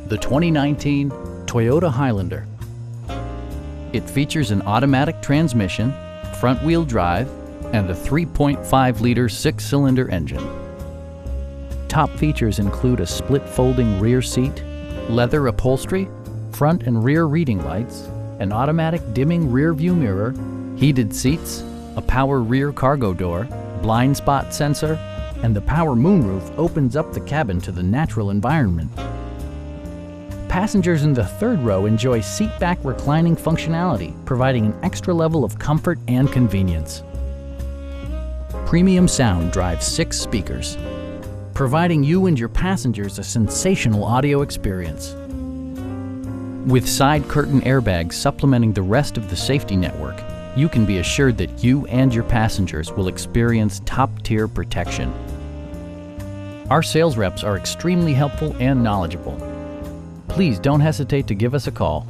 the 2019 Toyota Highlander. It features an automatic transmission, front-wheel drive, and a 3.5-liter six-cylinder engine. Top features include a split folding rear seat, leather upholstery, front and rear reading lights, an automatic dimming rear view mirror, heated seats, a power rear cargo door, blind spot sensor, and the power moonroof opens up the cabin to the natural environment. Passengers in the third row enjoy seat-back reclining functionality, providing an extra level of comfort and convenience. Premium sound drives 6 speakers, providing you and your passengers a sensational audio experience. With side curtain airbags supplementing the rest of the safety network, you can be assured that you and your passengers will experience top-tier protection. Our sales reps are extremely helpful and knowledgeable. Please don't hesitate to give us a call.